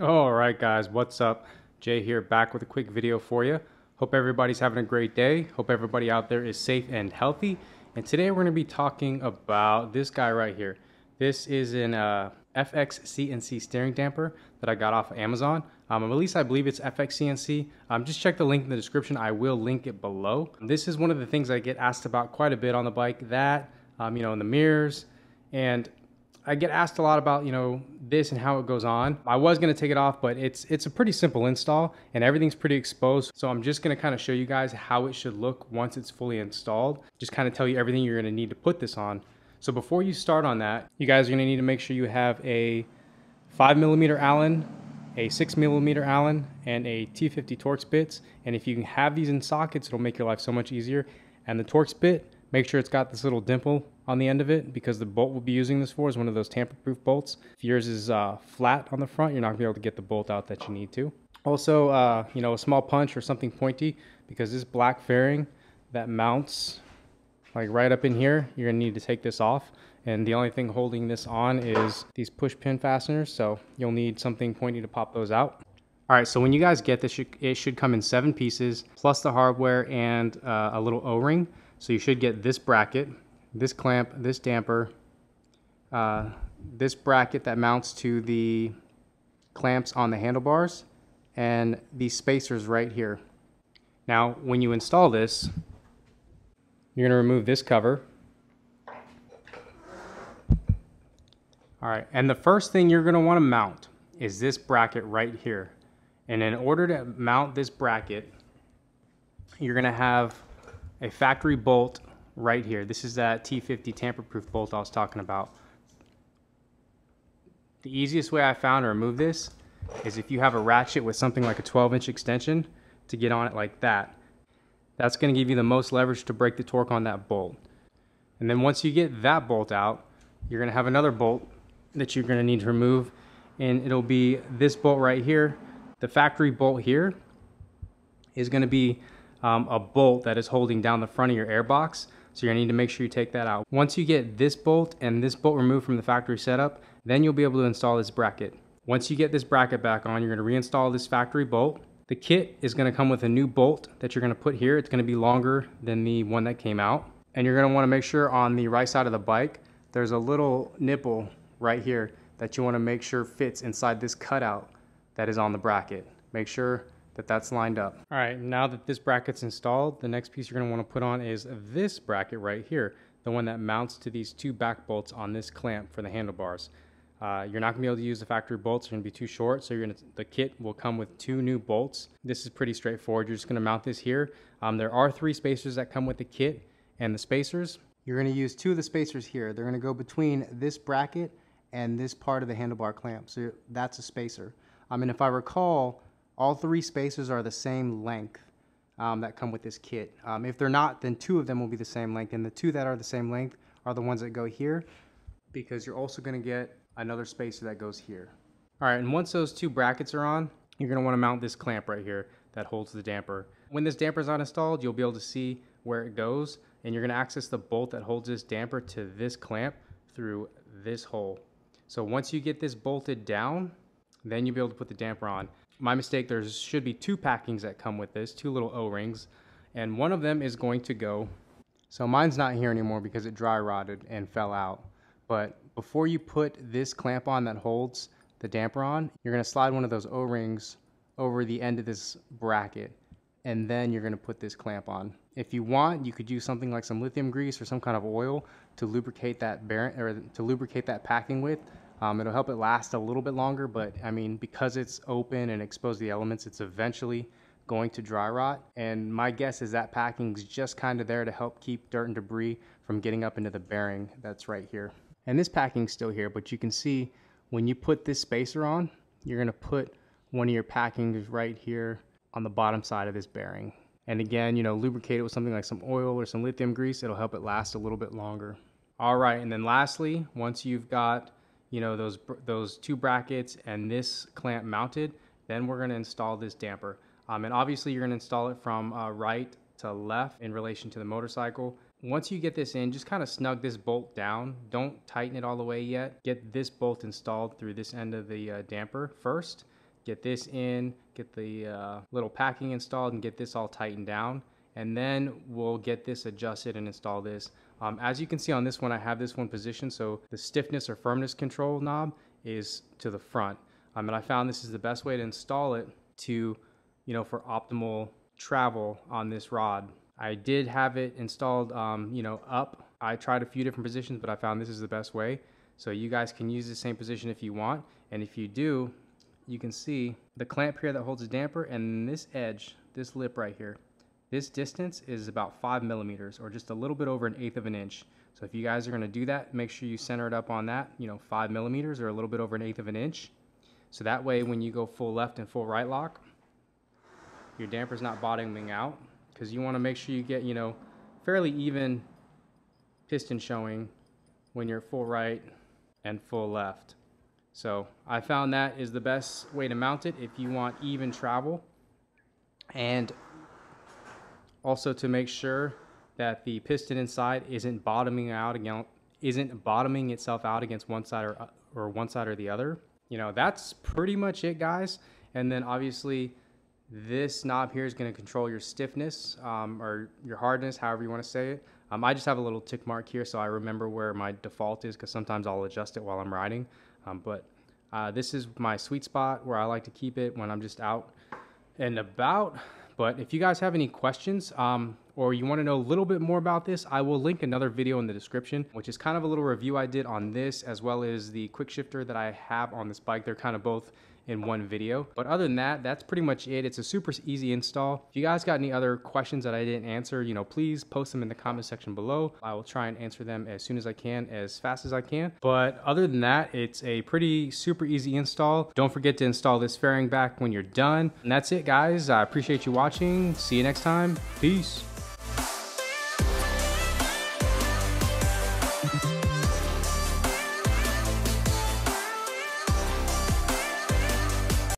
All right, guys, what's up? Jay here, back with a quick video for you. Hope everybody's having a great day. Hope everybody out there is safe and healthy. And today we're going to be talking about this guy right here. This is an FXCNC steering damper that I got off of Amazon. At least I believe it's FXCNC. Just check the link in the description. I will link it below. This is one of the things I get asked about quite a bit on the bike. That, in the mirrors, and I get asked a lot about, this and how it goes on. I was gonna take it off, but it's a pretty simple install and everything's pretty exposed. So I'm just gonna kind of show you guys how it should look once it's fully installed. Just kind of tell you everything you're gonna need to put this on. So before you start on that, you guys are gonna need to make sure you have a 5mm Allen, a 6mm Allen, and a T50 Torx bits. And if you can have these in sockets, it'll make your life so much easier. And the Torx bit, make sure it's got this little dimple on the end of it, because the bolt we'll be using this for is one of those tamper-proof bolts. If yours is flat on the front, you're not gonna be able to get the bolt out that you need to. Also, a small punch or something pointy, because this black fairing that mounts like right up in here, you're gonna need to take this off. And the only thing holding this on is these push pin fasteners, so you'll need something pointy to pop those out. All right, so when you guys get this, it should come in 7 pieces, plus the hardware and a little O-ring. So you should get this bracket, this clamp, this damper, this bracket that mounts to the clamps on the handlebars, and these spacers right here. Now, when you install this, you're gonna remove this cover. All right, and the first thing you're gonna wanna mount is this bracket right here. And in order to mount this bracket, you're gonna have a factory bolt right here. This is that T50 tamper-proof bolt I was talking about. The easiest way I found to remove this is if you have a ratchet with something like a 12-inch extension to get on it like that. That's gonna give you the most leverage to break the torque on that bolt. And then once you get that bolt out, you're gonna have another bolt that you're gonna need to remove, and it'll be this bolt right here. The factory bolt here is gonna be a bolt that is holding down the front of your airbox. So you're gonna need to make sure you take that out. Once you get this bolt and this bolt removed from the factory setup, then you'll be able to install this bracket. Once you get this bracket back on, you're gonna reinstall this factory bolt. The kit is gonna come with a new bolt that you're gonna put here. It's gonna be longer than the one that came out. And you're gonna wanna make sure on the right side of the bike, there's a little nipple right here that you wanna make sure fits inside this cutout that is on the bracket. Make sure that that's lined up. All right, now that this bracket's installed, the next piece you're gonna wanna put on is this bracket right here, the one that mounts to these 2 back bolts on this clamp for the handlebars. You're not gonna be able to use the factory bolts, they're gonna be too short, so the kit will come with 2 new bolts. This is pretty straightforward. You're just gonna mount this here. There are 3 spacers that come with the kit, and the spacers, you're gonna use 2 of the spacers here. They're gonna go between this bracket and this part of the handlebar clamp, so that's a spacer. And if I recall, all 3 spacers are the same length that come with this kit. If they're not, then 2 of them will be the same length, and the 2 that are the same length are the ones that go here, because you're also gonna get another spacer that goes here. All right, and once those 2 brackets are on, you're gonna wanna mount this clamp right here that holds the damper. When this damper is not installed, you'll be able to see where it goes, and you're gonna access the bolt that holds this damper to this clamp through this hole. So once you get this bolted down, then you'll be able to put the damper on. My mistake, there should be 2 packings that come with this, 2 little O-rings, and one of them is going to go. So mine's not here anymore because it dry rotted and fell out. But before you put this clamp on that holds the damper on, you're gonna slide one of those O-rings over the end of this bracket, and then you're gonna put this clamp on. If you want, you could use something like some lithium grease or some kind of oil to lubricate that bearing, or to lubricate that packing with. It'll help it last a little bit longer, but because it's open and exposed to the elements, it's eventually going to dry rot. And my guess is that packing's just kind of there to help keep dirt and debris from getting up into the bearing that's right here. And this packing's still here, but you can see when you put this spacer on, you're gonna put one of your packings right here on the bottom side of this bearing. And again, lubricate it with something like some oil or some lithium grease. It'll help it last a little bit longer. All right, and then lastly, once you've got those 2 brackets and this clamp mounted, then we're gonna install this damper. And obviously you're gonna install it from right to left in relation to the motorcycle. Once you get this in, just kind of snug this bolt down. Don't tighten it all the way yet. Get this bolt installed through this end of the damper first. get this in, get the little packing installed, and get this all tightened down. And then we'll get this adjusted and install this. As you can see on this one, I have this one positioned so the stiffness or firmness control knob is to the front. And I found this is the best way to install it to, for optimal travel on this rod. I did have it installed, up. I tried a few different positions, but I found this is the best way. So you guys can use the same position if you want. And if you do, you can see the clamp here that holds the damper, and this edge, this lip right here, this distance is about 5 millimeters, or just a little bit over 1/8 of an inch. So if you guys are going to do that, make sure you center it up on that, 5 millimeters or a little bit over 1/8 of an inch. So that way when you go full left and full right lock, your damper's not bottoming out, because you want to make sure you get, fairly even piston showing when you're full right and full left. So I found that is the best way to mount it if you want even travel, and also to make sure that the piston inside isn't bottoming itself out against one side or one side or the other. That's pretty much it, guys. And then obviously this knob here is going to control your stiffness or your hardness, however you want to say it. I just have a little tick mark here so I remember where my default is, because sometimes I'll adjust it while I'm riding. But this is my sweet spot where I like to keep it when I'm just out and about. But if you guys have any questions or you want to know a little bit more about this, I will link another video in the description, which is kind of a little review I did on this, as well as the quick shifter that I have on this bike. They're kind of both in one video. But other than that, that's pretty much it. It's a super easy install. If you guys got any other questions that I didn't answer, please post them in the comment section below. I will try and answer them as soon as I can, as fast as I can. But other than that, it's a pretty super easy install. Don't forget to install this fairing back when you're done. And that's it, guys. I appreciate you watching. See you next time. Peace.